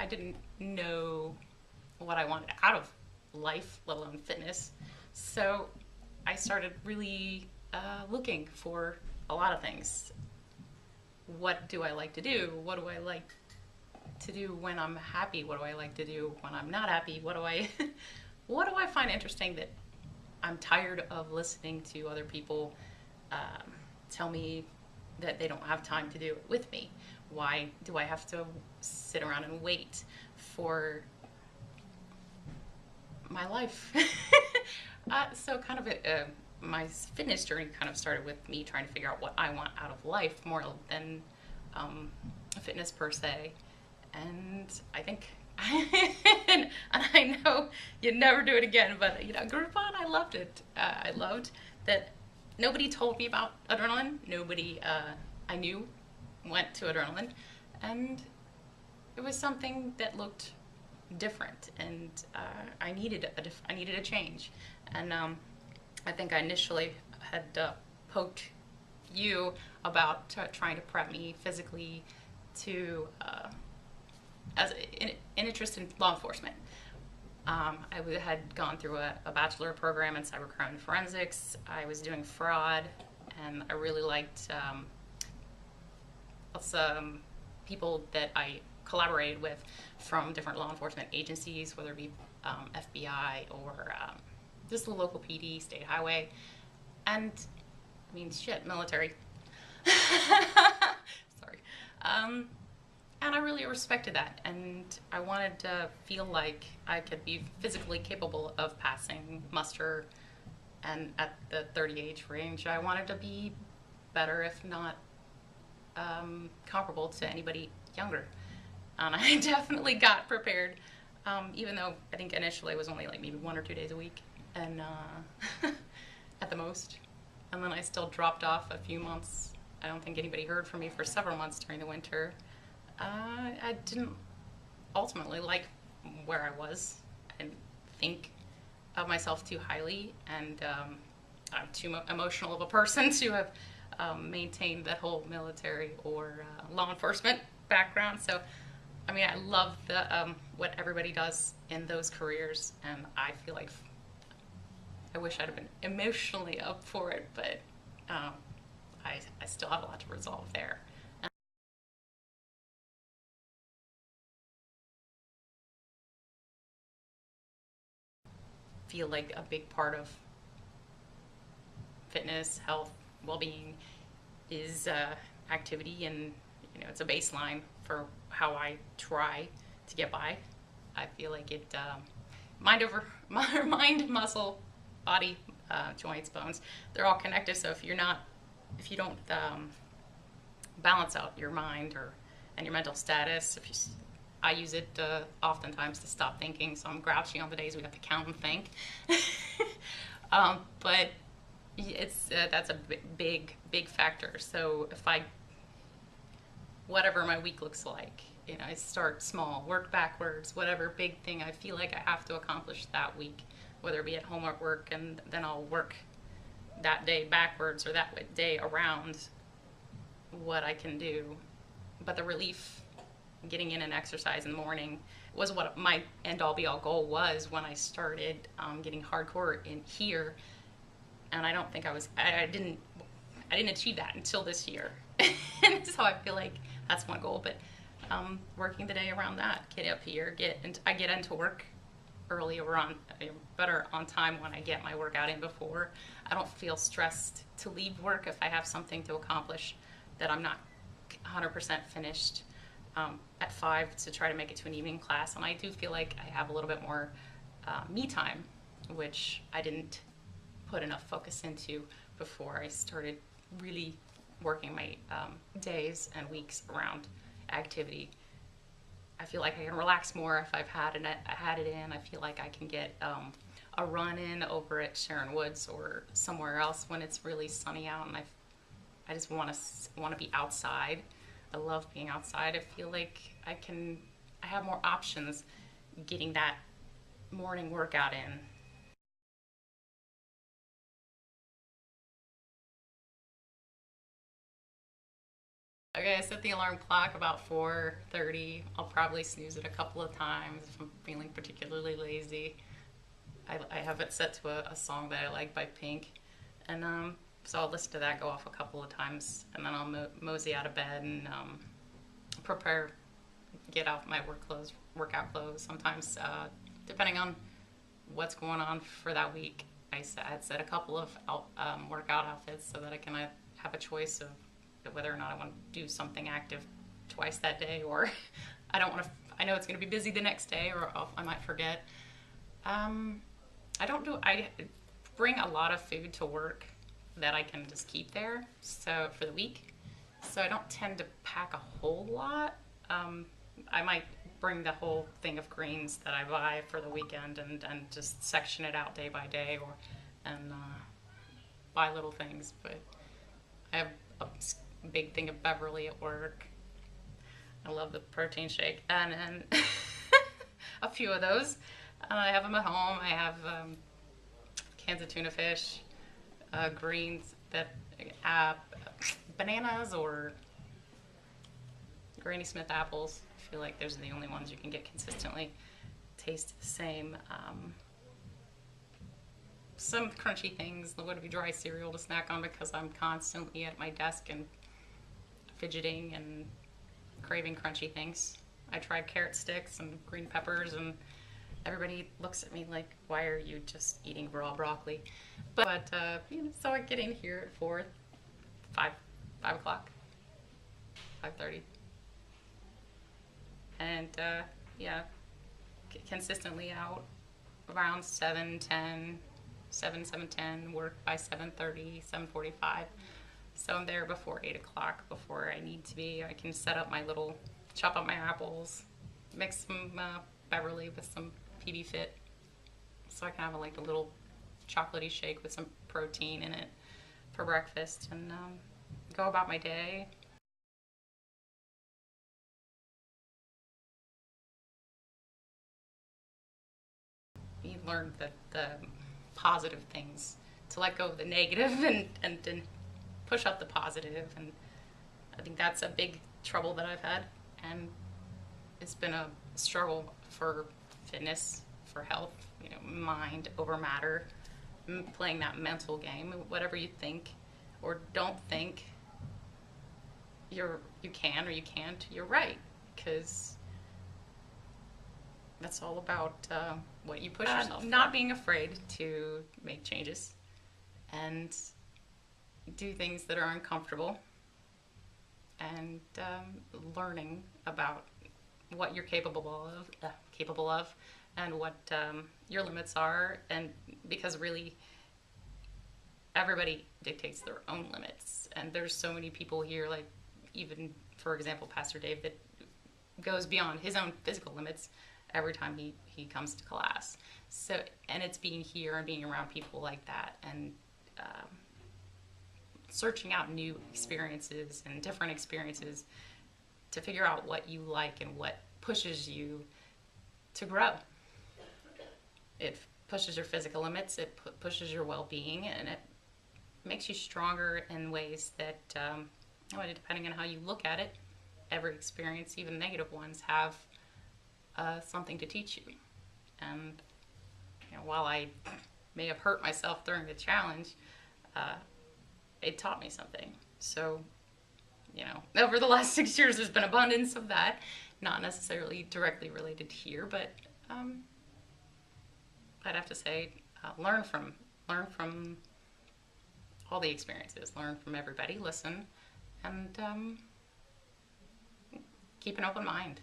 didn't know what I wanted out of life, let alone fitness. So I started really looking for a lot of things. What do I like to do? What do I like to do when I'm happy? What do I like to do when I'm not happy? What do I what do I find interesting that I'm tired of listening to other people um, tell me that they don't have time to do it with me? Why do I have to sit around and wait for my life? So kind of my fitness journey kind of started with me trying to figure out what I want out of life more than um, fitness per se. And I think, and I know you'd never do it again, but Groupon, I loved it. I loved that nobody told me about adrenaline. Nobody I knew went to adrenaline, and it was something that looked different, and I needed a change, and I think I initially had poked you about trying to prep me physically to as an interest in law enforcement. Had gone through a bachelor program in cybercrime and forensics. I was doing fraud, and I really liked some people that I collaborated with from different law enforcement agencies, whether it be FBI or just the local PD, state highway, and I mean, shit, military. Sorry. And I really respected that, and I wanted to feel like I could be physically capable of passing muster, and at the 30 age range, I wanted to be better, if not comparable to anybody younger. And I definitely got prepared, even though I think initially it was only like maybe 1 or 2 days a week, and at the most. And then I still dropped off a few months. I don't think anybody heard from me for several months during the winter. I didn't ultimately like where I was. I didn't think of myself too highly, and I'm too emotional of a person to have maintained that whole military or law enforcement background. So, I mean, I love what everybody does in those careers, and I feel like I wish I'd have been emotionally up for it, but um, I still have a lot to resolve there. Feel like a big part of fitness, health, well-being is activity, and it's a baseline for how I try to get by. I feel like it mind over mind, muscle, body, joints, bones, they're all connected. So if you don't balance out your mind or and your mental status, I use it oftentimes to stop thinking. So I'm grouchy on the days we have to count and think. But it's that's a big factor. So if I whatever my week looks like, I start small, work backwards, whatever big thing I feel like I have to accomplish that week, whether it be at home or at work, and then I'll work that day backwards or that day around what I can do. But the relief, getting in and exercise in the morning, was what my end all be all goal was when I started getting hardcore in here. And I don't think I didn't achieve that until this year. And so I feel like that's one goal. But working the day around that, get up here, I get into work earlier on, better on time when I get my workout in before. I don't feel stressed to leave work if I have something to accomplish that I'm not 100% finished at 5 to try to make it to an evening class. And I do feel like I have a little bit more me time, which I didn't put enough focus into before I started really working my days and weeks around activity. I feel like I can relax more if I've had it in. I feel like I can get a run in over at Sharon Woods or somewhere else when it's really sunny out, and I just want to be outside. I love being outside. I feel like I have more options getting that morning workout in. Okay, I set the alarm clock about 4:30. I'll probably snooze it a couple of times if I'm feeling particularly lazy. I have it set to a song that I like by Pink, and so I'll listen to that go off a couple of times, and then I'll mosey out of bed and prepare, get out my workout clothes. Sometimes, depending on what's going on for that week, I'd set a couple of workout outfits so that I can have a choice of whether or not I want to do something active twice that day, or I don't want to. I know it's going to be busy the next day, or I might forget. Um, I don't do. I bring a lot of food to work that I can just keep there. So for the week, so I don't tend to pack a whole lot. Um, I might bring the whole thing of greens that I buy for the weekend and just section it out day by day, or and buy little things. But I have a big thing of Beverly at work. I love the protein shake, and a few of those. I have them at home. I have cans of tuna fish, greens that bananas or Granny Smith apples. I feel like those are the only ones you can get consistently taste the same. Some crunchy things, the would be dry cereal to snack on because I'm constantly at my desk and fidgeting and craving crunchy things. I tried carrot sticks and green peppers, and everybody looks at me like, "Why are you just eating raw broccoli?" So I get in here at 5 o'clock, 5:30, and yeah, consistently out around 7:10, 7:10. Work by 7:30, 7:45. So I'm there before 8 o'clock, before I need to be. I can set up chop up my apples, mix some Beverly with some PB Fit, so I can have a little chocolatey shake with some protein in it for breakfast, and go about my day. You learn the positive things, to let go of the negative and push up the positive, and I think that's a big trouble that I've had, and it's been a struggle for fitness, for health, mind over matter, playing that mental game. Whatever you think or don't think you can or you can't, you're right, because that's all about what you push yourself. Not being afraid to make changes and do things that are uncomfortable, and learning about what you're capable of, and what your limits are, and because really everybody dictates their own limits, and there's so many people here, like even for example Pastor Dave, that goes beyond his own physical limits every time he comes to class. So, and it's being here and being around people like that, and searching out new experiences and different experiences to figure out what you like and what pushes you to grow. It pushes your physical limits, it pushes your well-being, and it makes you stronger in ways that, depending on how you look at it, every experience, even negative ones, have something to teach you. And while I may have hurt myself during the challenge, it taught me something. So, over the last 6 years, there's been abundance of that, not necessarily directly related here, but I'd have to say, learn from all the experiences, learn from everybody, listen, and keep an open mind.